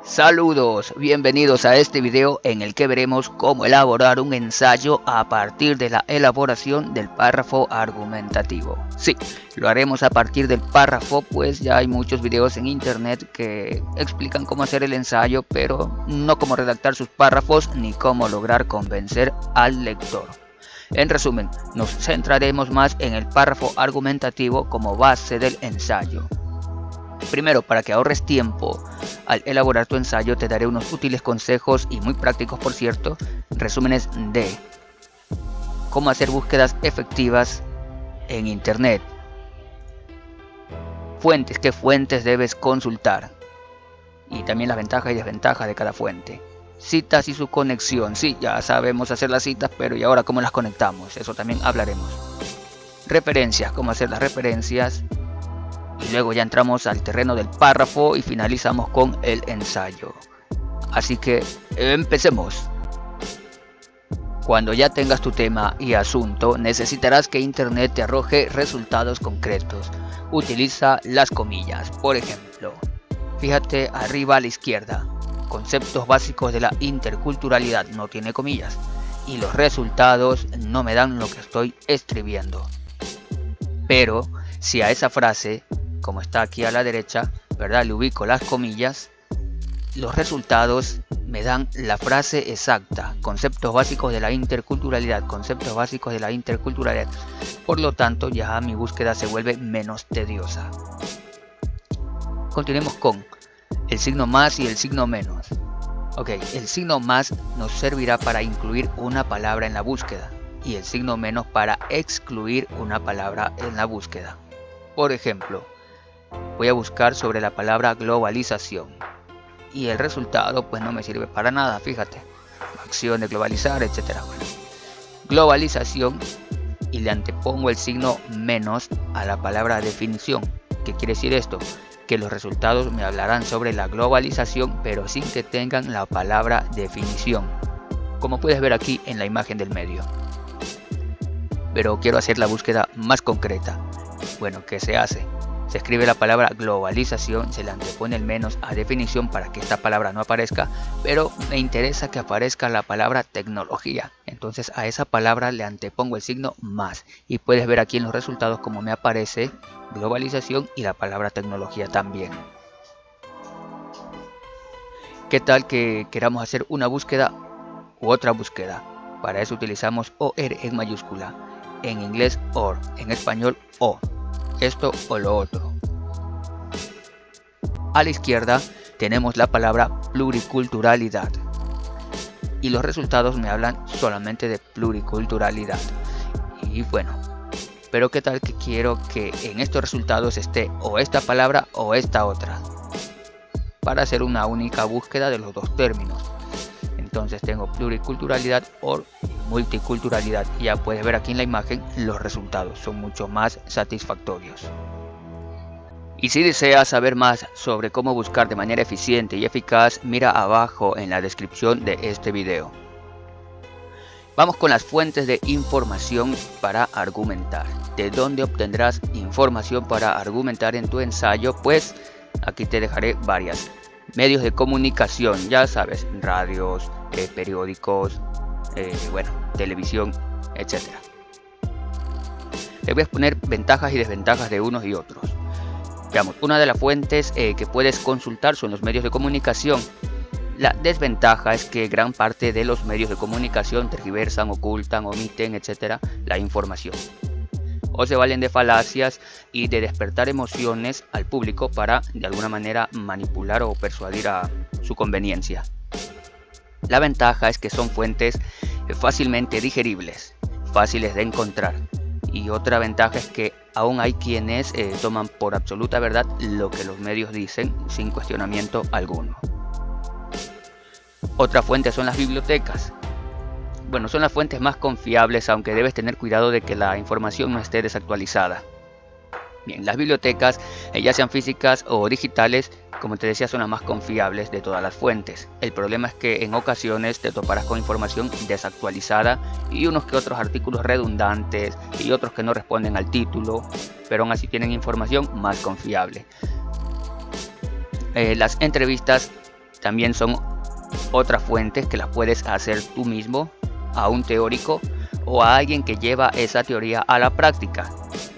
Saludos, bienvenidos a este video en el que veremos cómo elaborar un ensayo a partir de la elaboración del párrafo argumentativo. Sí, lo haremos a partir del párrafo, pues ya hay muchos videos en internet que explican cómo hacer el ensayo, pero no cómo redactar sus párrafos ni cómo lograr convencer al lector. En resumen, nos centraremos más en el párrafo argumentativo como base del ensayo. Primero, para que ahorres tiempo al elaborar tu ensayo, te daré unos útiles consejos y muy prácticos, por cierto, resúmenes de cómo hacer búsquedas efectivas en internet. Fuentes, qué fuentes debes consultar y también las ventajas y desventajas de cada fuente. Citas y su conexión, sí, ya sabemos hacer las citas, pero ¿y ahora cómo las conectamos? Eso también hablaremos. Referencias, cómo hacer las referencias. Y luego ya entramos al terreno del párrafo y finalizamos con el ensayo. Así que empecemos. Cuando ya tengas tu tema y asunto, necesitarás que internet te arroje resultados concretos. Utiliza las comillas. Por ejemplo, fíjate arriba a la izquierda. Conceptos básicos de la interculturalidad, no tiene comillas. Y los resultados no me dan lo que estoy escribiendo. Pero si a esa frase, como está aquí a la derecha, ¿verdad?, le ubico las comillas, los resultados me dan la frase exacta. Conceptos básicos de la interculturalidad, conceptos básicos de la interculturalidad. Por lo tanto, ya mi búsqueda se vuelve menos tediosa. Continuemos con el signo más y el signo menos. Ok, el signo más nos servirá para incluir una palabra en la búsqueda y el signo menos para excluir una palabra en la búsqueda. Por ejemplo, voy a buscar sobre la palabra globalización y el resultado pues no me sirve para nada, fíjate, acción de globalizar, etcétera. Bueno, globalización, y le antepongo el signo menos a la palabra definición. ¿Qué quiere decir esto? Que los resultados me hablarán sobre la globalización pero sin que tengan la palabra definición, como puedes ver aquí en la imagen del medio. Pero quiero hacer la búsqueda más concreta. Bueno, ¿qué se hace? Se escribe la palabra globalización, se le antepone el menos a definición para que esta palabra no aparezca, pero me interesa que aparezca la palabra tecnología. Entonces a esa palabra le antepongo el signo más y puedes ver aquí en los resultados cómo me aparece globalización y la palabra tecnología también. ¿Qué tal que queramos hacer una búsqueda u otra búsqueda? Para eso utilizamos OR en mayúscula. En inglés OR, en español O. Esto o lo otro. A la izquierda tenemos la palabra pluriculturalidad y los resultados me hablan solamente de pluriculturalidad. Y bueno, pero qué tal que quiero que en estos resultados esté o esta palabra o esta otra, para hacer una única búsqueda de los dos términos. Entonces tengo pluriculturalidad o multiculturalidad. Ya puedes ver aquí en la imagen los resultados, son mucho más satisfactorios. Y si deseas saber más sobre cómo buscar de manera eficiente y eficaz, mira abajo en la descripción de este video. Vamos con las fuentes de información para argumentar. ¿De dónde obtendrás información para argumentar en tu ensayo? Pues aquí te dejaré varias. Medios de comunicación, ya sabes, radios, periódicos, televisión, etc. Te voy a exponer ventajas y desventajas de unos y otros. Veamos, una de las fuentes que puedes consultar son los medios de comunicación. La desventaja es que gran parte de los medios de comunicación tergiversan, ocultan, omiten, etc. la información. O se valen de falacias y de despertar emociones al público para de alguna manera manipular o persuadir a su conveniencia. La ventaja es que son fuentes fácilmente digeribles, fáciles de encontrar. Y otra ventaja es que aún hay quienes toman por absoluta verdad lo que los medios dicen sin cuestionamiento alguno. Otra fuente son las bibliotecas. Bueno, son las fuentes más confiables, aunque debes tener cuidado de que la información no esté desactualizada. Bien, las bibliotecas, ya sean físicas o digitales, como te decía, son las más confiables de todas las fuentes. El problema es que en ocasiones te toparás con información desactualizada y unos que otros artículos redundantes y otros que no responden al título, pero aún así tienen información más confiable. Las entrevistas también son otras fuentes que las puedes hacer tú mismo, a un teórico o a alguien que lleva esa teoría a la práctica.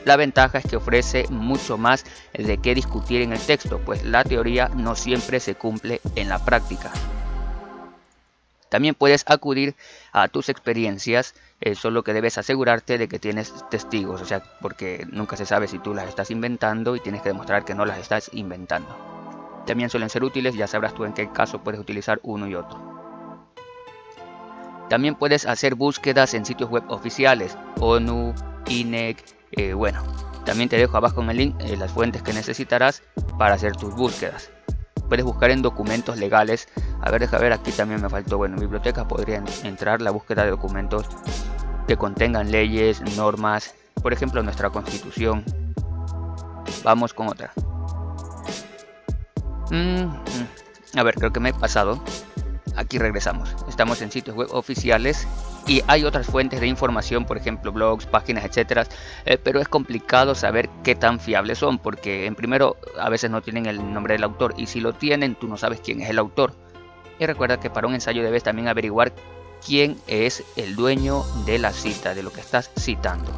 La ventaja es que ofrece mucho más de qué discutir en el texto, pues la teoría no siempre se cumple en la práctica. También puedes acudir a tus experiencias, solo que debes asegurarte de que tienes testigos, o sea, porque nunca se sabe si tú las estás inventando y tienes que demostrar que no las estás inventando. También suelen ser útiles, ya sabrás tú en qué caso puedes utilizar uno y otro. También puedes hacer búsquedas en sitios web oficiales, ONU, INEC, bueno, también te dejo abajo en el link las fuentes que necesitarás para hacer tus búsquedas. Puedes buscar en documentos legales. A ver, deja ver, aquí también me faltó. Bueno, en biblioteca podría entrar la búsqueda de documentos que contengan leyes, normas, por ejemplo, nuestra Constitución. Vamos con otra. A ver, creo que me he pasado. Aquí regresamos. Estamos en sitios web oficiales y hay otras fuentes de información, por ejemplo blogs, páginas, etcétera, pero es complicado saber qué tan fiables son, porque en primero a veces no tienen el nombre del autor, y si lo tienen tú no sabes quién es el autor. Y recuerda que para un ensayo debes también averiguar quién es el dueño de la cita, de lo que estás citando.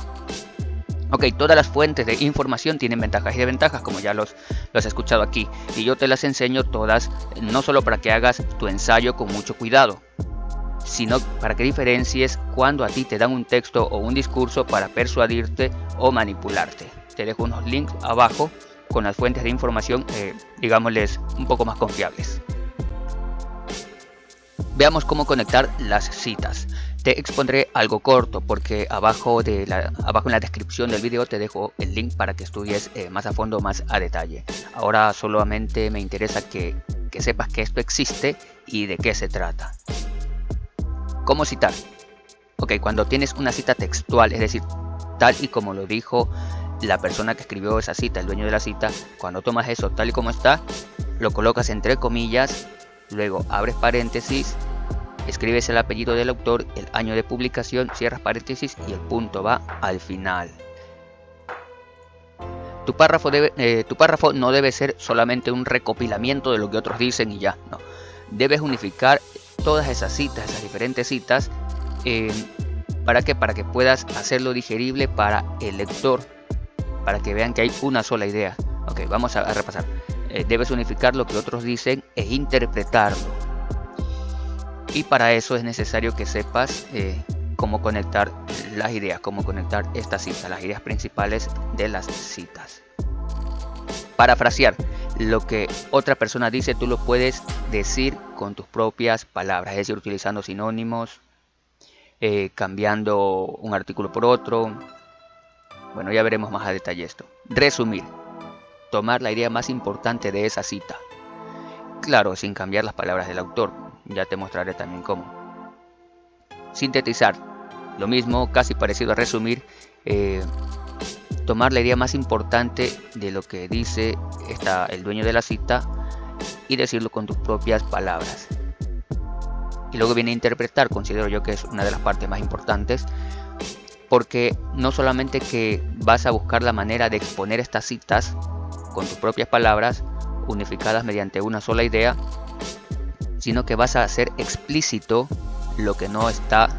Ok, todas las fuentes de información tienen ventajas y desventajas, como ya los has escuchado aquí, y yo te las enseño todas, no solo para que hagas tu ensayo con mucho cuidado, sino para que diferencies cuando a ti te dan un texto o un discurso para persuadirte o manipularte. Te dejo unos links abajo con las fuentes de información, digámosles, un poco más confiables. Veamos cómo conectar las citas. Te expondré algo corto porque abajo en la descripción del video te dejo el link para que estudies más a fondo, más a detalle. Ahora solamente me interesa que sepas que esto existe y de qué se trata. ¿Cómo citar? Ok, cuando tienes una cita textual, es decir, tal y como lo dijo la persona que escribió esa cita, el dueño de la cita, cuando tomas eso tal y como está, lo colocas entre comillas, luego abres paréntesis, escribes el apellido del autor, el año de publicación, cierras paréntesis y el punto va al final. Tu párrafo no debe ser solamente un recopilamiento de lo que otros dicen y ya, no. Debes unificar todas esas citas, esas diferentes citas, ¿para qué? Para que puedas hacerlo digerible para el lector, para que vean que hay una sola idea. Ok, vamos a repasar. Debes unificar lo que otros dicen e interpretarlo. Y para eso es necesario que sepas cómo conectar las ideas, cómo conectar estas citas, las ideas principales de las citas. Parafrasear. Lo que otra persona dice, tú lo puedes decir con tus propias palabras, es decir, utilizando sinónimos, cambiando un artículo por otro. Bueno, ya veremos más a detalle esto. Resumir. Tomar la idea más importante de esa cita. Claro, sin cambiar las palabras del autor. Ya te mostraré también cómo. Sintetizar. Lo mismo, casi parecido a resumir. Tomar la idea más importante de lo que dice el dueño de la cita y decirlo con tus propias palabras. Y luego viene interpretar. Considero yo que es una de las partes más importantes, porque no solamente que vas a buscar la manera de exponer estas citas con tus propias palabras, unificadas mediante una sola idea, sino que vas a hacer explícito lo que no está,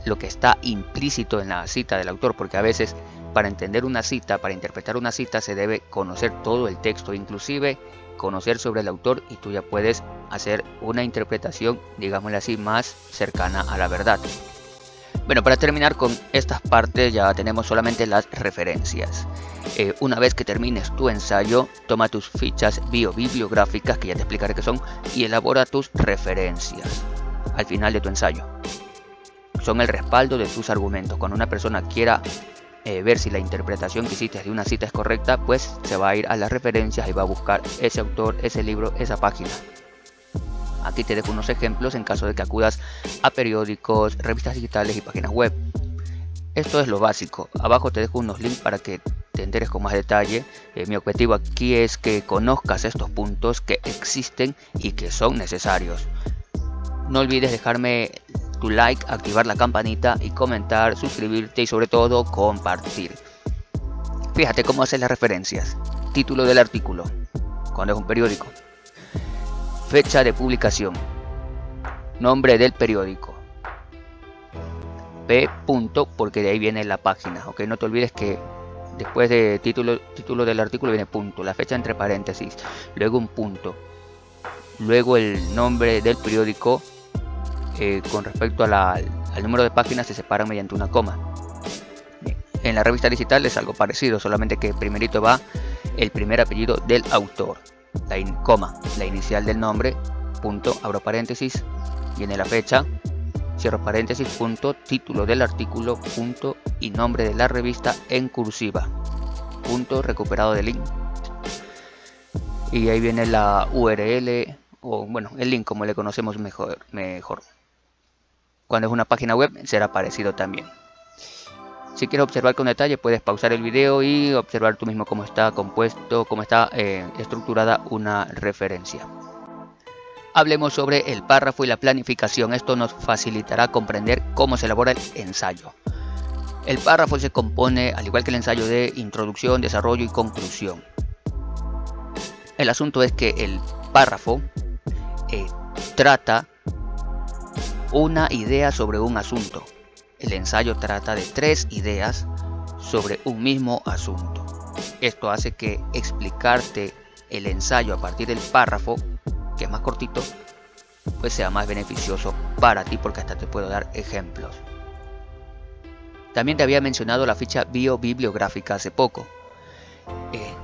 lo que está implícito en la cita del autor, porque a veces para entender una cita, para interpretar una cita, se debe conocer todo el texto, inclusive conocer sobre el autor, y tú ya puedes hacer una interpretación, digámosle así, más cercana a la verdad. Bueno, para terminar con estas partes ya tenemos solamente las referencias. Una vez que termines tu ensayo, toma tus fichas bibliográficas, que ya te explicaré qué son, y elabora tus referencias al final de tu ensayo. Son el respaldo de tus argumentos. Cuando una persona quiera ver si la interpretación que hiciste de una cita es correcta, pues se va a ir a las referencias y va a buscar ese autor, ese libro, esa página. Aquí te dejo unos ejemplos en caso de que acudas a periódicos, revistas digitales y páginas web. Esto es lo básico. Abajo te dejo unos links para que te enteres con más detalle. Mi objetivo aquí es que conozcas estos puntos que existen y que son necesarios. No olvides dejarme tu like, activar la campanita y comentar, suscribirte y sobre todo compartir. Fíjate cómo hacer las referencias. Título del artículo, cuando es un periódico. fecha de publicación, nombre del periódico, P punto, porque de ahí viene la página, ok, no te olvides que después de título del artículo viene punto, la fecha entre paréntesis, luego un punto, luego el nombre del periódico con respecto al número de páginas se separan mediante una coma. En la revista digital es algo parecido, solamente que primerito va el primer apellido del autor, la inicial del nombre, punto, abro paréntesis, viene la fecha, cierro paréntesis, punto, título del artículo, punto, y nombre de la revista en cursiva, punto, recuperado del link. Y ahí viene la URL, o bueno, el link como le conocemos mejor. Cuando es una página web será parecido también. Si quieres observar con detalle, puedes pausar el video y observar tú mismo cómo está compuesto, cómo está estructurada una referencia. Hablemos sobre el párrafo y la planificación. Esto nos facilitará comprender cómo se elabora el ensayo. El párrafo se compone, al igual que el ensayo, de introducción, desarrollo y conclusión. El asunto es que el párrafo trata una idea sobre un asunto. El ensayo trata de 3 ideas sobre un mismo asunto. Esto hace que explicarte el ensayo a partir del párrafo, que es más cortito, pues sea más beneficioso para ti, porque hasta te puedo dar ejemplos. También te había mencionado la ficha biobibliográfica hace poco.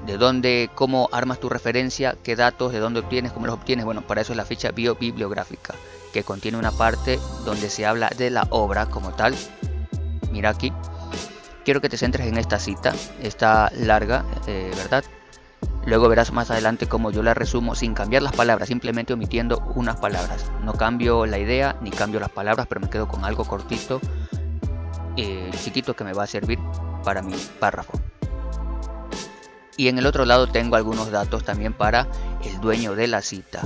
De dónde, cómo armas tu referencia, qué datos, de dónde obtienes, cómo los obtienes. Bueno, para eso es la ficha biobibliográfica, que contiene una parte donde se habla de la obra como tal. Mira aquí, quiero que te centres en esta cita, está larga, ¿verdad? Luego verás más adelante cómo yo la resumo sin cambiar las palabras, simplemente omitiendo unas palabras. No cambio la idea ni cambio las palabras, pero me quedo con algo cortito, chiquito, que me va a servir para mi párrafo. Y en el otro lado tengo algunos datos también para el dueño de la cita.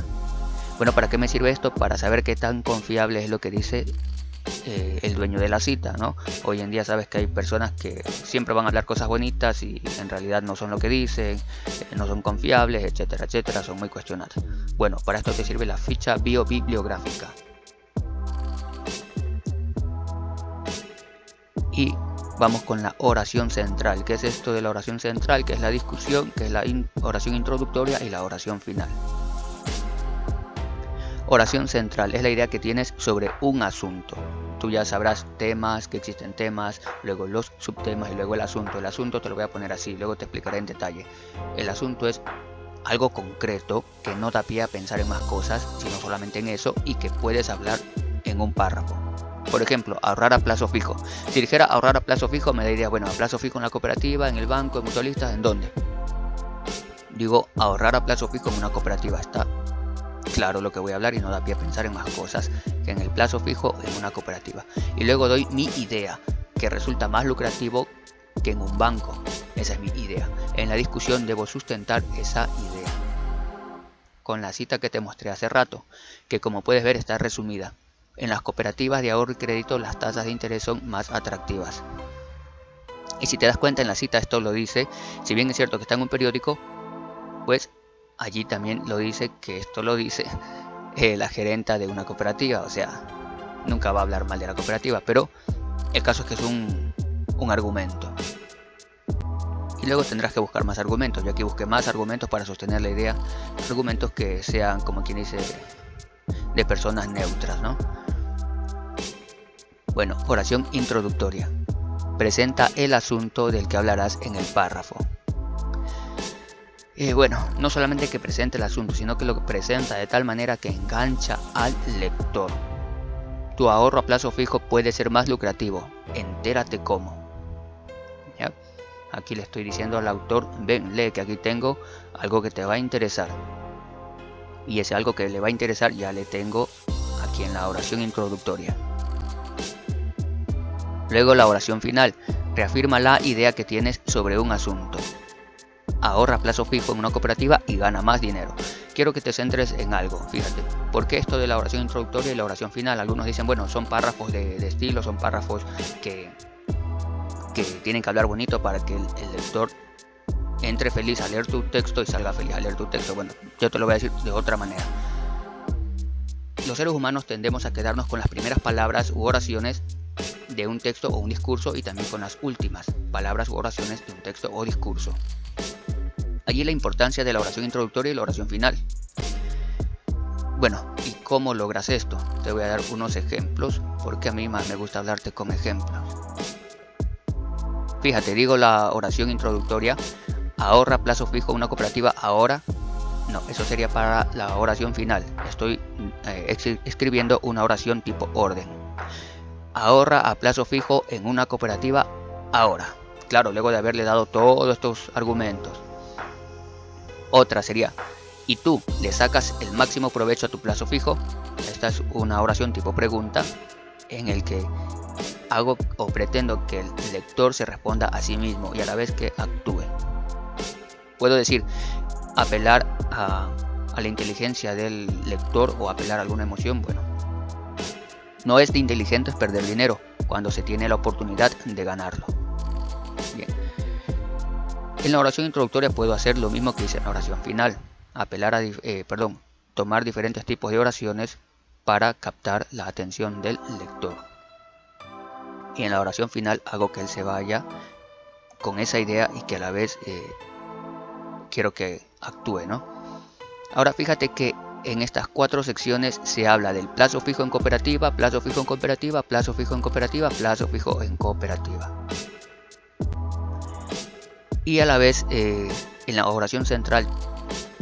Bueno, ¿para qué me sirve esto? Para saber qué tan confiable es lo que dice el dueño de la cita, ¿no? Hoy en día sabes que hay personas que siempre van a hablar cosas bonitas y en realidad no son lo que dicen, no son confiables, etcétera, etcétera, son muy cuestionadas. Bueno, para esto te sirve la ficha biobibliográfica. Y vamos con la oración central. ¿Qué es esto de la oración central? Que es la discusión, que es la oración introductoria y la oración final. Oración central es la idea que tienes sobre un asunto. Tú ya sabrás temas, que existen temas, luego los subtemas y luego el asunto. El asunto te lo voy a poner así, luego te explicaré en detalle. El asunto es algo concreto que no da pie a pensar en más cosas, sino solamente en eso, y que puedes hablar en un párrafo. Por ejemplo, ahorrar a plazo fijo. Si dijera ahorrar a plazo fijo, me diría, bueno, a plazo fijo en la cooperativa, en el banco, en mutualistas, ¿en dónde? Digo, ahorrar a plazo fijo en una cooperativa. Está claro lo que voy a hablar y no da pie a pensar en más cosas que en el plazo fijo en una cooperativa. Y luego doy mi idea, que resulta más lucrativo que en un banco. Esa es mi idea. En la discusión debo sustentar esa idea con la cita que te mostré hace rato, que como puedes ver está resumida. En las cooperativas de ahorro y crédito las tasas de interés son más atractivas. Y si te das cuenta, en la cita esto lo dice, si bien es cierto que está en un periódico, pues allí también lo dice, que esto lo dice la gerenta de una cooperativa. O sea, nunca va a hablar mal de la cooperativa, pero el caso es que es un argumento. Y luego tendrás que buscar más argumentos. Yo aquí busqué más argumentos para sostener la idea, argumentos que sean, como quien dice, de personas neutras, ¿no? Bueno, oración introductoria. Presenta el asunto del que hablarás en el párrafo. Bueno, no solamente que presente el asunto, sino que lo presenta de tal manera que engancha al lector. Tu ahorro a plazo fijo puede ser más lucrativo. Entérate cómo. ¿Ya? Aquí le estoy diciendo al autor, ven, lee que aquí tengo algo que te va a interesar. Y ese algo que le va a interesar ya le tengo aquí en la oración introductoria. Luego la oración final. Reafirma la idea que tienes sobre un asunto. Ahorra a plazo fijo en una cooperativa y gana más dinero. Quiero que te centres en algo, fíjate. ¿Por qué esto de la oración introductoria y la oración final? Algunos dicen, bueno, son párrafos de estilo, son párrafos que tienen que hablar bonito para que el lector entre feliz a leer tu texto y salga feliz a leer tu texto. Bueno, yo te lo voy a decir de otra manera. los seres humanos tendemos a quedarnos con las primeras palabras u oraciones de un texto o un discurso y también con las últimas palabras u oraciones de un texto o discurso. Allí la importancia de la oración introductoria y la oración final. Bueno, ¿y cómo logras esto? Te voy a dar unos ejemplos, porque a mí más me gusta hablarte con ejemplos. Fíjate, digo la oración introductoria: ahorra plazo fijo una cooperativa ahora. No, eso sería para la oración final. Estoy escribiendo una oración tipo orden. Ahorra a plazo fijo en una cooperativa ahora. Claro, luego de haberle dado todos estos argumentos. Otra sería: ¿y tú le sacas el máximo provecho a tu plazo fijo? Esta es una oración tipo pregunta, en el que hago o pretendo que el lector se responda a sí mismo y a la vez que actúe. Puedo decir, apelar a la inteligencia del lector o apelar a alguna emoción. Bueno, no es de inteligentes perder dinero cuando se tiene la oportunidad de ganarlo. Bien. En la oración introductoria puedo hacer lo mismo que hice en la oración final, apelar a tomar diferentes tipos de oraciones para captar la atención del lector. Y en la oración final hago que él se vaya con esa idea y que a la vez quiero que actúe, ¿no? Ahora fíjate que en estas 4 secciones se habla del plazo fijo en cooperativa, plazo fijo en cooperativa, plazo fijo en cooperativa, plazo fijo en cooperativa. Y a la vez en la oración central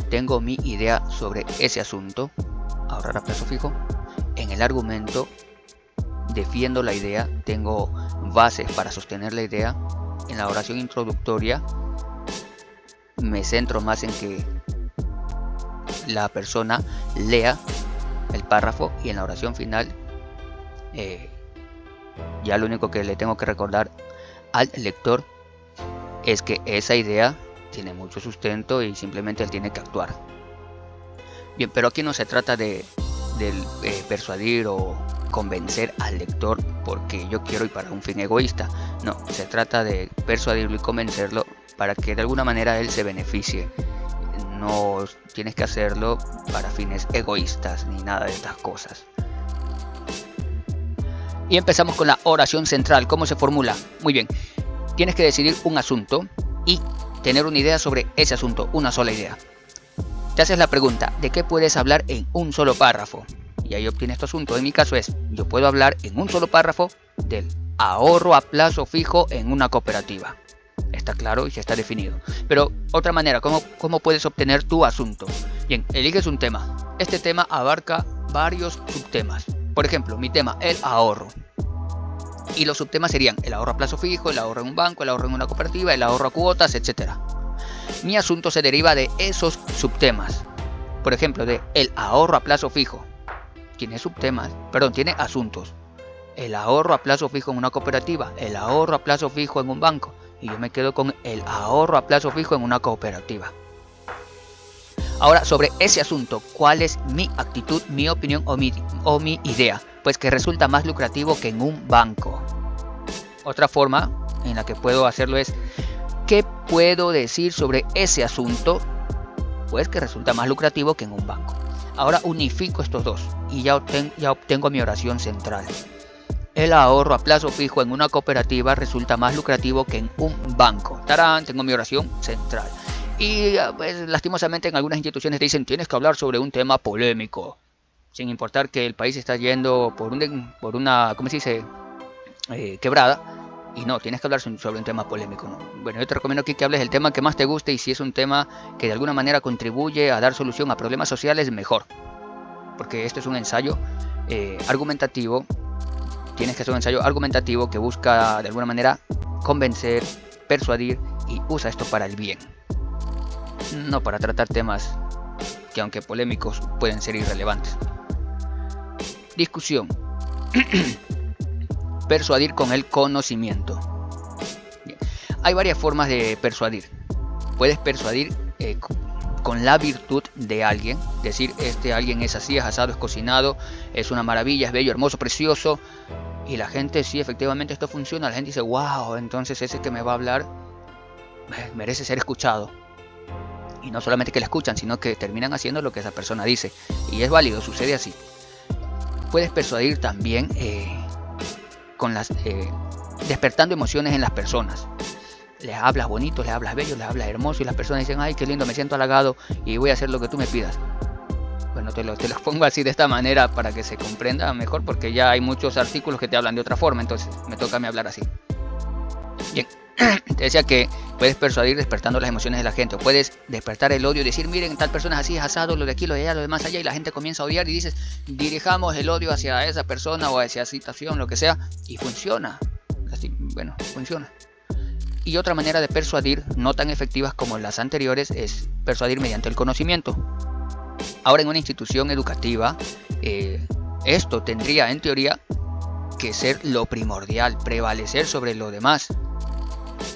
tengo mi idea sobre ese asunto, ahorrar a plazo fijo. En el argumento defiendo la idea, tengo bases para sostener la idea. En la oración introductoria me centro más en que la persona lea el párrafo, y en la oración final ya lo único que le tengo que recordar al lector es que esa idea tiene mucho sustento y simplemente él tiene que actuar. Bien, pero aquí no se trata de persuadir o convencer al lector porque yo quiero y para un fin egoísta. No, se trata de persuadirlo y convencerlo para que de alguna manera él se beneficie. No tienes que hacerlo para fines egoístas ni nada de estas cosas. Y empezamos con la oración central. ¿Cómo se formula? Muy bien, tienes que decidir un asunto y tener una idea sobre ese asunto, una sola idea. Te haces la pregunta, ¿de qué puedes hablar en un solo párrafo? Y ahí obtienes tu asunto. En mi caso yo puedo hablar en un solo párrafo del ahorro a plazo fijo en una cooperativa. Está claro y ya está definido. Pero otra manera, ¿cómo puedes obtener tu asunto? Bien, eliges un tema. Este tema abarca varios subtemas. Por ejemplo, mi tema, el ahorro. Y los subtemas serían el ahorro a plazo fijo, el ahorro en un banco, el ahorro en una cooperativa, el ahorro a cuotas, etc. Mi asunto se deriva de esos subtemas. Por ejemplo, de el ahorro a plazo fijo. Tiene asuntos. El ahorro a plazo fijo en una cooperativa, el ahorro a plazo fijo en un banco. Y yo me quedo con el ahorro a plazo fijo en una cooperativa. Ahora, sobre ese asunto, ¿cuál es mi actitud, mi opinión o mi idea? Pues que resulta más lucrativo que en un banco. Otra forma en la que puedo hacerlo es, ¿qué puedo decir sobre ese asunto? Pues que resulta más lucrativo que en un banco. Ahora unifico estos dos y ya obtengo mi oración central. El ahorro a plazo fijo en una cooperativa resulta más lucrativo que en un banco. ¡Tarán! Tengo mi oración central. Y pues, lastimosamente en algunas instituciones te dicen, tienes que hablar sobre un tema polémico. Sin importar que el país está yendo por una, ¿cómo se dice? Quebrada. Y no, tienes que hablar sobre un tema polémico, ¿no? Bueno, yo te recomiendo aquí que hables del tema que más te guste, y si es un tema que de alguna manera contribuye a dar solución a problemas sociales, mejor. Porque este es un ensayo argumentativo. Tienes que hacer un ensayo argumentativo que busca de alguna manera convencer, persuadir, y usa esto para el bien. No para tratar temas que, aunque polémicos, pueden ser irrelevantes. Discusión. Persuadir con el conocimiento. Bien. Hay varias formas de persuadir. Puedes persuadir con la virtud de alguien. Decir, alguien es así, es asado, es cocinado, es una maravilla, es bello, hermoso, precioso. Y la gente, sí, efectivamente esto funciona. La gente dice, wow, entonces ese que me va a hablar merece ser escuchado. Y no solamente que le escuchan, sino que terminan haciendo lo que esa persona dice. Y es válido, sucede así. Puedes persuadir también con despertando emociones en las personas. Les hablas bonito, les hablas bello, les hablas hermoso y las personas dicen, ay, qué lindo, me siento halagado y voy a hacer lo que tú me pidas. Bueno, te lo pongo así de esta manera para que se comprenda mejor, porque ya hay muchos artículos que te hablan de otra forma, entonces me toca a mí hablar así. Bien, te decía que puedes persuadir despertando las emociones de la gente, o puedes despertar el odio y decir, miren, tal persona es así, es asado, lo de aquí, lo de allá, lo de más allá, y la gente comienza a odiar y dices, dirijamos el odio hacia esa persona o hacia esa situación, lo que sea, y funciona. Así, bueno, funciona. Y otra manera de persuadir, no tan efectivas como las anteriores, es persuadir mediante el conocimiento. Ahora en una institución educativa, esto tendría en teoría que ser lo primordial, prevalecer sobre lo demás.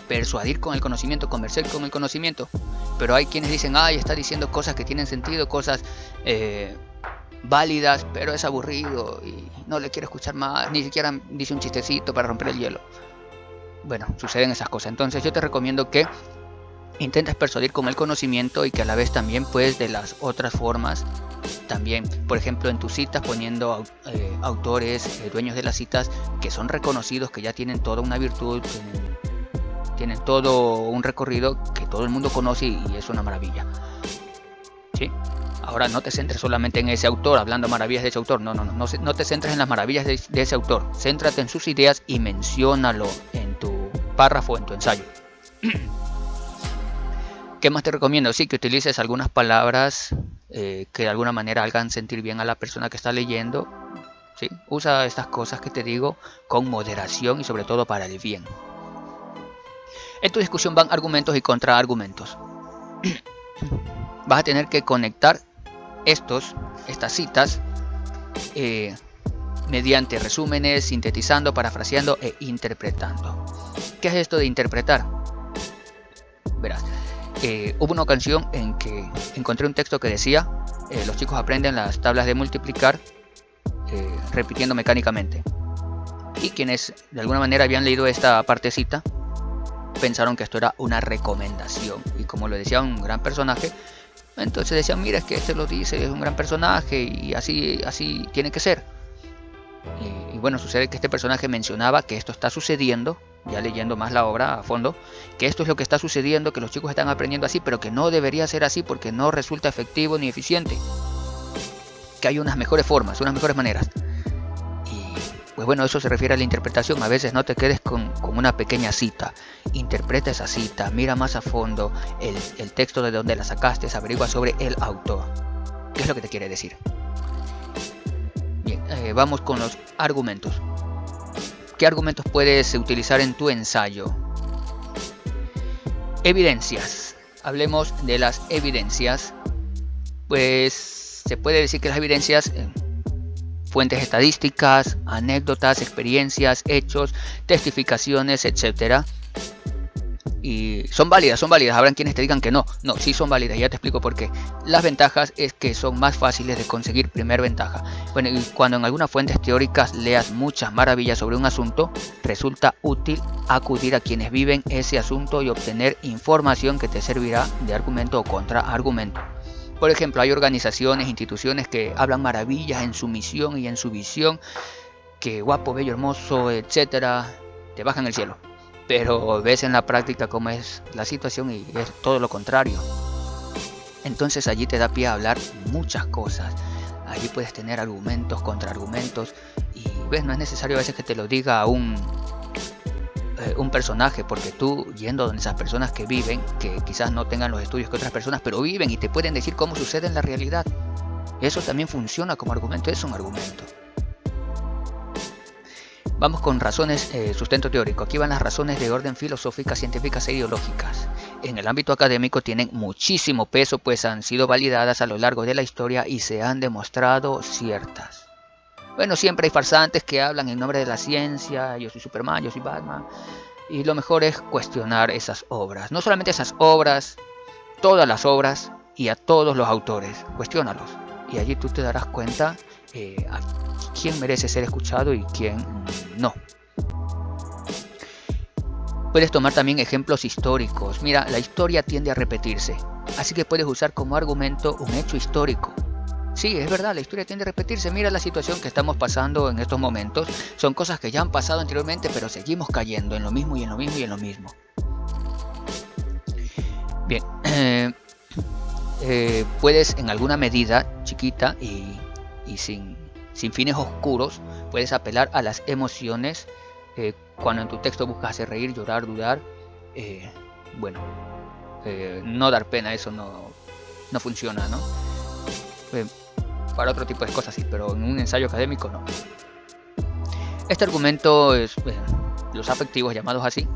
Persuadir con el conocimiento, conversar con el conocimiento. Pero hay quienes dicen, ay, está diciendo cosas que tienen sentido, cosas válidas, pero es aburrido y no le quiero escuchar más, ni siquiera dice un chistecito para romper el hielo. Bueno, suceden esas cosas. Entonces yo te recomiendo que intentes persuadir con el conocimiento y que a la vez también pues de las otras formas también, por ejemplo en tus citas poniendo autores, dueños de las citas que son reconocidos, que ya tienen toda una virtud, tienen todo un recorrido que todo el mundo conoce y es una maravilla. ¿Sí? Ahora no te centres solamente en ese autor, hablando maravillas de ese autor, no te centres en las maravillas de ese autor, céntrate en sus ideas y menciónalo en tu párrafo, en tu ensayo. ¿Qué más te recomiendo? Sí, que utilices algunas palabras que de alguna manera hagan sentir bien a la persona que está leyendo. ¿Sí? Usa estas cosas que te digo con moderación y sobre todo para el bien. En tu discusión van argumentos y contraargumentos. Vas a tener que conectar estas citas mediante resúmenes, sintetizando, parafraseando e interpretando. ¿Qué es esto de interpretar? Verás. Hubo una ocasión en que encontré un texto que decía los chicos aprenden las tablas de multiplicar repitiendo mecánicamente, y quienes de alguna manera habían leído esta partecita pensaron que esto era una recomendación, y como lo decía un gran personaje, entonces decían, mira, es que este lo dice, es un gran personaje y así tiene que ser. Y bueno, sucede que este personaje mencionaba que esto está sucediendo, ya leyendo más la obra a fondo, que esto es lo que está sucediendo, que los chicos están aprendiendo así, pero que no debería ser así porque no resulta efectivo ni eficiente, que hay unas mejores formas, unas mejores maneras. Y pues bueno, eso se refiere a la interpretación. A veces no te quedes con una pequeña cita, interpreta esa cita, mira más a fondo el texto de donde la sacaste, averigua sobre el autor, qué es lo que te quiere decir. Bien, vamos con los argumentos. ¿Qué argumentos puedes utilizar en tu ensayo? Evidencias. Hablemos de las evidencias. Pues se puede decir que las evidencias, fuentes estadísticas, anécdotas, experiencias, hechos, testificaciones, etcétera. Y son válidas. Habrán quienes te digan que no, sí son válidas, ya te explico por qué. Las ventajas es que son más fáciles de conseguir. Primera ventaja. Bueno, y cuando en algunas fuentes teóricas leas muchas maravillas sobre un asunto, resulta útil acudir a quienes viven ese asunto y obtener información que te servirá de argumento o contraargumento. Por ejemplo, hay organizaciones, instituciones que hablan maravillas en su misión y en su visión, que guapo, bello, hermoso, etcétera, te bajan el cielo. Pero ves en la práctica cómo es la situación y es todo lo contrario. Entonces allí te da pie a hablar muchas cosas. Allí puedes tener argumentos, contraargumentos, y ves, no es necesario a veces que te lo diga un personaje, porque tú yendo donde esas personas que viven, que quizás no tengan los estudios que otras personas, pero viven y te pueden decir cómo sucede en la realidad. Eso también funciona como argumento, es un argumento. Vamos con razones, sustento teórico. Aquí van las razones de orden filosóficas, científicas e ideológicas. En el ámbito académico tienen muchísimo peso, pues han sido validadas a lo largo de la historia y se han demostrado ciertas. Bueno, siempre hay farsantes que hablan en nombre de la ciencia, yo soy Superman, yo soy Batman, y lo mejor es cuestionar esas obras. No solamente esas obras, todas las obras y a todos los autores, cuestiónalos. Y allí tú te darás cuenta a quién merece ser escuchado y quién no. Puedes tomar también ejemplos históricos. Mira, la historia tiende a repetirse, así que puedes usar como argumento un hecho histórico. Sí, es verdad, la historia tiende a repetirse. Mira la situación que estamos pasando en estos momentos. Son cosas que ya han pasado anteriormente, pero seguimos cayendo en lo mismo y en lo mismo y en lo mismo. Bien, puedes en alguna medida chiquita y sin fines oscuros, puedes apelar a las emociones cuando en tu texto buscas hacer reír, llorar, dudar. Bueno, no dar pena, eso no funciona, ¿no? Para otro tipo de cosas sí, pero en un ensayo académico no. Este argumento es, los afectivos llamados así,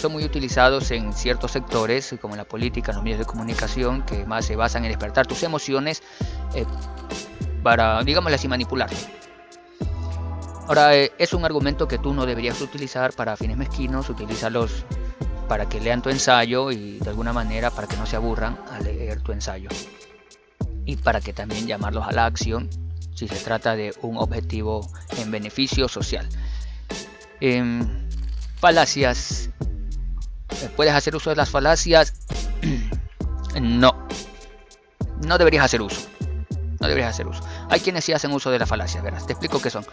son muy utilizados en ciertos sectores como en la política, en los medios de comunicación, que más se basan en despertar tus emociones para, digámoslo así, manipularte. Ahora, es un argumento que tú no deberías utilizar para fines mezquinos. Utilízalos para que lean tu ensayo y de alguna manera para que no se aburran al leer tu ensayo, y para que también llamarlos a la acción si se trata de un objetivo en beneficio social. Falacias. ¿Puedes hacer uso de las falacias? No deberías hacer uso. No deberías hacer uso. Hay quienes sí hacen uso de las falacias, verás. Te explico qué son.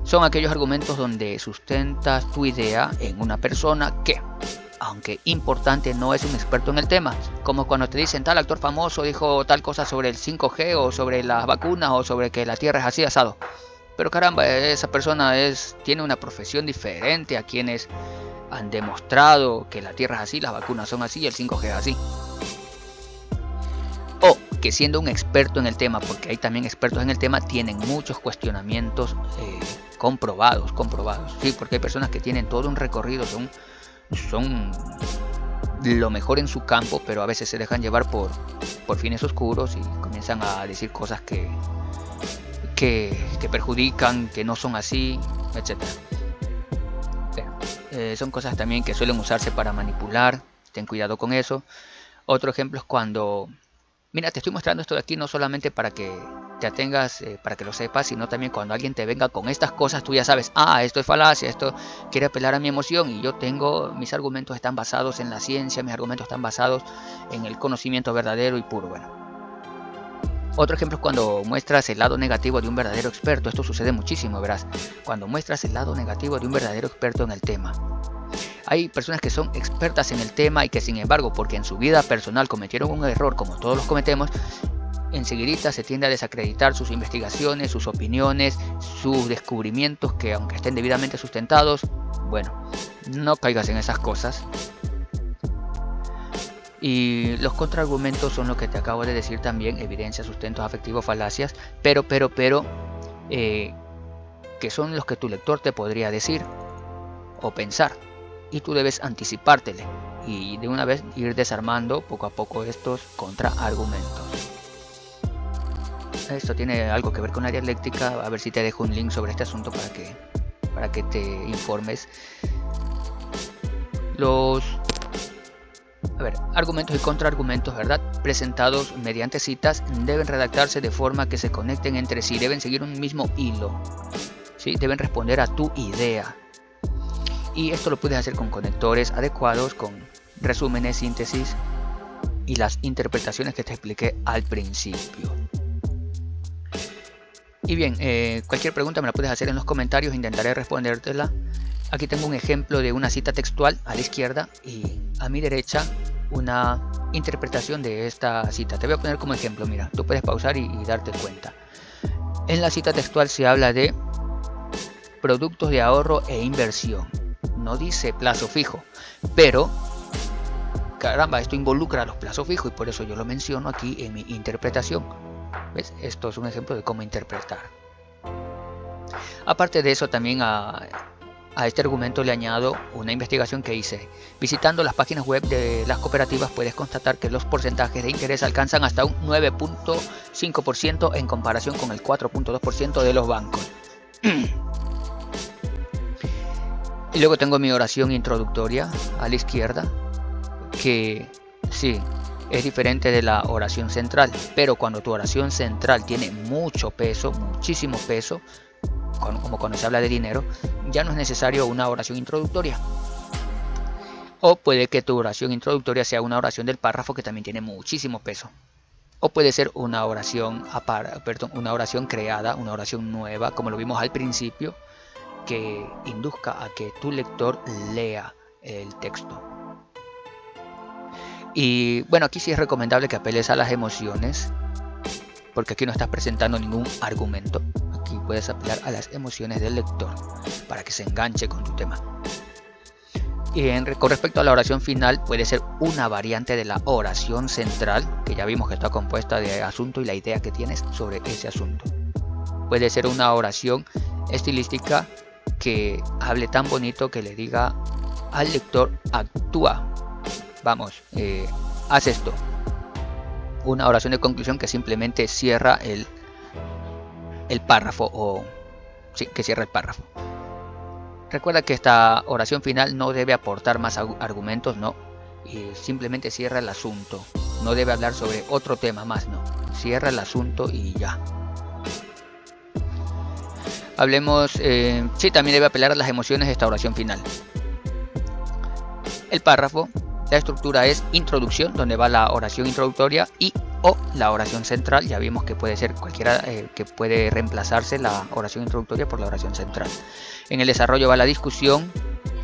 Son aquellos argumentos donde sustentas tu idea en una persona que, aunque importante, no es un experto en el tema. Como cuando te dicen tal actor famoso dijo tal cosa sobre el 5G o sobre las vacunas o sobre que la Tierra es así asado. Pero caramba, esa persona tiene una profesión diferente a quienes han demostrado que la Tierra es así, las vacunas son así y el 5G es así. O que siendo un experto en el tema, porque hay también expertos en el tema, tienen muchos cuestionamientos comprobados. Sí, porque hay personas que tienen todo un recorrido, son lo mejor en su campo, pero a veces se dejan llevar por fines oscuros y comienzan a decir cosas que perjudican, que no son así, etc. Son cosas también que suelen usarse para manipular. Ten cuidado con eso. Otro ejemplo es cuando... Mira, te estoy mostrando esto de aquí no solamente para que te atengas, para que lo sepas, sino también cuando alguien te venga con estas cosas, tú ya sabes, esto es falacia, esto quiere apelar a mi emoción y mis argumentos están basados en la ciencia, mis argumentos están basados en el conocimiento verdadero y puro. Bueno. Otro ejemplo es cuando muestras el lado negativo de un verdadero experto. Esto sucede muchísimo, verás. Cuando muestras el lado negativo de un verdadero experto en el tema. Hay personas que son expertas en el tema y que sin embargo, porque en su vida personal cometieron un error como todos los cometemos, enseguida se tiende a desacreditar sus investigaciones, sus opiniones, sus descubrimientos que aunque estén debidamente sustentados, bueno, no caigas en esas cosas. Y los contraargumentos son lo que te acabo de decir también, evidencias, sustentos, afectivos, falacias, pero, que son los que tu lector te podría decir o pensar. Y tú debes anticipártele y de una vez ir desarmando poco a poco estos contraargumentos. Esto tiene algo que ver con la dialéctica. A ver si te dejo un link sobre este asunto para que te informes. Argumentos y contraargumentos, ¿verdad? Presentados mediante citas deben redactarse de forma que se conecten entre sí, deben seguir un mismo hilo, ¿sí? Deben responder a tu idea. Y esto lo puedes hacer con conectores adecuados, con resúmenes, síntesis y las interpretaciones que te expliqué al principio. Y bien, cualquier pregunta me la puedes hacer en los comentarios, intentaré respondértela. Aquí tengo un ejemplo de una cita textual a la izquierda y a mi derecha una interpretación de esta cita. Te voy a poner como ejemplo, mira, tú puedes pausar y darte cuenta. En la cita textual se habla de productos de ahorro e inversión. No dice plazo fijo, pero caramba, esto involucra a los plazos fijos y por eso yo lo menciono aquí en mi interpretación. ¿Ves? Esto es un ejemplo de cómo interpretar. Aparte de eso, también a este argumento le añado una investigación que hice. Visitando las páginas web de las cooperativas puedes constatar que los porcentajes de interés alcanzan hasta un 9.5% en comparación con el 4.2% de los bancos. Y luego tengo mi oración introductoria a la izquierda, que sí, es diferente de la oración central, pero cuando tu oración central tiene mucho peso, muchísimo peso, como cuando se habla de dinero, ya no es necesario una oración introductoria. O puede que tu oración introductoria sea una oración del párrafo que también tiene muchísimo peso. o puede ser una oración una oración creada, una oración nueva, como lo vimos al principio, que induzca a que tu lector lea el texto. Y bueno, aquí sí es recomendable que apeles a las emociones, porque aquí no estás presentando ningún argumento. Aquí puedes apelar a las emociones del lector para que se enganche con tu tema. Y con respecto a la oración final, puede ser una variante de la oración central, que ya vimos que está compuesta de asunto y la idea que tienes sobre ese asunto. Puede ser una oración estilística que hable tan bonito que le diga al lector: actúa, vamos, haz esto. Una oración de conclusión que simplemente cierra el párrafo, o sí, que cierra el párrafo. Recuerda que esta oración final no debe aportar más argumentos, no, y simplemente cierra el asunto. No debe hablar sobre otro tema más, no. Cierra el asunto y ya. Hablemos, sí, también debe apelar a las emociones de esta oración final. El párrafo, la estructura es introducción, donde va la oración introductoria, y o la oración central. Ya vimos que puede ser cualquiera, que puede reemplazarse la oración introductoria por la oración central. En el desarrollo va la discusión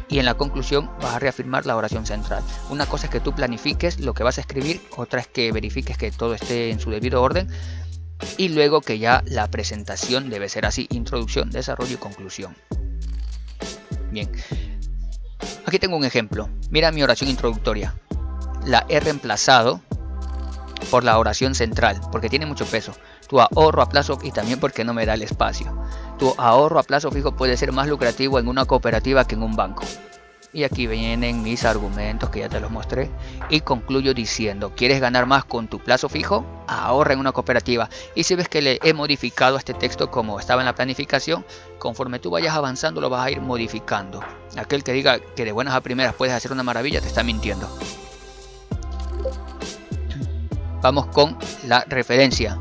y en la conclusión vas a reafirmar la oración central. Una cosa es que tú planifiques lo que vas a escribir, otra es que verifiques que todo esté en su debido orden, y luego que ya la presentación debe ser así: introducción, desarrollo y conclusión. Bien, aquí tengo un ejemplo. Mira mi oración introductoria. La he reemplazado por la oración central porque tiene mucho peso. Tu ahorro a plazo, y también porque no me da el espacio. Tu ahorro a plazo fijo puede ser más lucrativo en una cooperativa que en un banco. Y aquí vienen mis argumentos que ya te los mostré. Y concluyo diciendo: ¿quieres ganar más con tu plazo fijo? Ahorra en una cooperativa. Y si ves que le he modificado este texto como estaba en la planificación, conforme tú vayas avanzando lo vas a ir modificando. Aquel que diga que de buenas a primeras puedes hacer una maravilla te está mintiendo. Vamos con la referencia.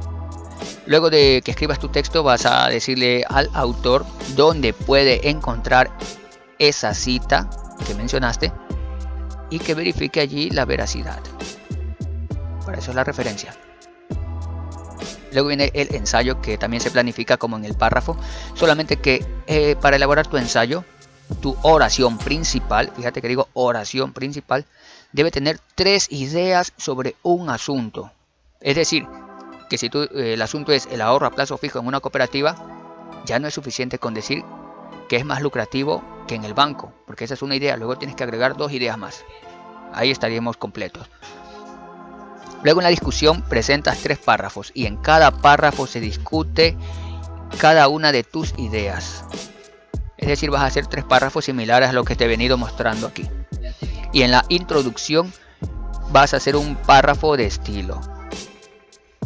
Luego de que escribas tu texto vas a decirle al autor dónde puede encontrar esa cita que mencionaste y que verifique allí la veracidad. Para eso es la referencia. Luego viene el ensayo, que también se planifica como en el párrafo, solamente que para elaborar tu ensayo, tu oración principal, fíjate que digo oración principal, debe tener 3 ideas sobre un asunto. Es decir, que si el asunto es el ahorro a plazo fijo en una cooperativa, ya no es suficiente con decir que es más lucrativo que en el banco, porque esa es una idea. Luego tienes que agregar 2 ideas más. Ahí estaríamos completos. Luego en la discusión presentas 3 párrafos y en cada párrafo se discute cada una de tus ideas. Es decir, vas a hacer 3 párrafos similares a lo que te he venido mostrando aquí. Y en la introducción vas a hacer un párrafo de estilo.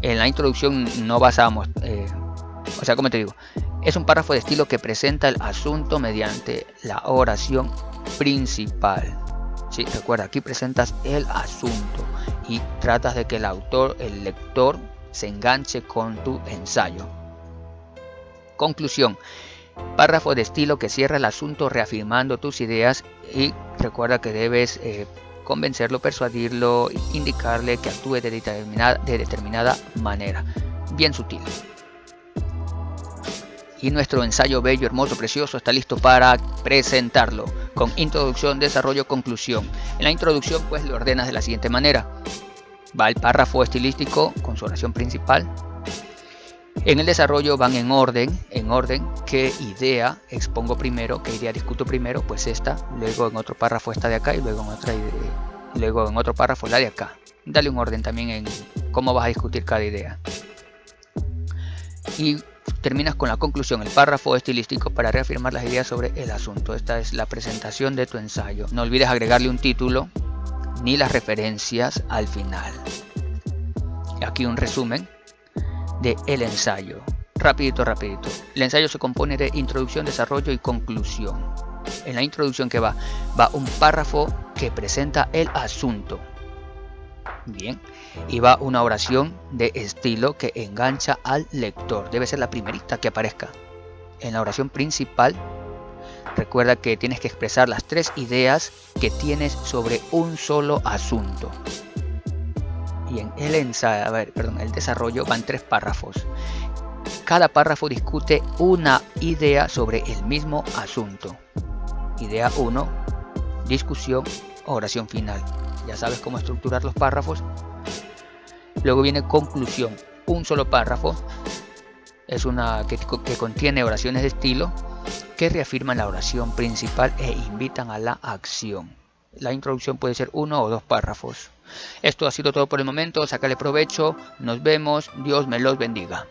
En la introducción no vas a o sea, como te digo, es un párrafo de estilo que presenta el asunto mediante la oración principal. Sí, recuerda, aquí presentas el asunto y tratas de que el lector, se enganche con tu ensayo. Conclusión. Párrafo de estilo que cierra el asunto reafirmando tus ideas, y recuerda que debes convencerlo, persuadirlo, indicarle que actúe de determinada manera, bien sutil. Y nuestro ensayo bello, hermoso, precioso está listo para presentarlo con introducción, desarrollo, conclusión. En la introducción pues lo ordenas de la siguiente manera. Va el párrafo estilístico con su oración principal. En el desarrollo van en orden, qué idea expongo primero, qué idea discuto primero, pues esta, luego en otro párrafo esta de acá y luego en otro párrafo la de acá. Dale un orden también en cómo vas a discutir cada idea. Y terminas con la conclusión, el párrafo estilístico para reafirmar las ideas sobre el asunto. Esta es la presentación de tu ensayo. No olvides agregarle un título ni las referencias al final. Aquí un resumen de el ensayo. Rapidito. El ensayo se compone de introducción, desarrollo y conclusión. En la introducción que va un párrafo que presenta el asunto. Bien. Y va una oración de estilo que engancha al lector. Debe ser la primerita que aparezca. En la oración principal, recuerda que tienes que expresar las 3 ideas que tienes sobre un solo asunto. Y en el ensayo, el desarrollo van 3 párrafos. Cada párrafo discute una idea sobre el mismo asunto. Idea 1, discusión, oración final. Ya sabes cómo estructurar los párrafos. Luego viene conclusión. Un solo párrafo es una que contiene oraciones de estilo que reafirman la oración principal e invitan a la acción. La introducción puede ser 1 o 2 párrafos. Esto ha sido todo por el momento. Sácale provecho. Nos vemos. Dios me los bendiga.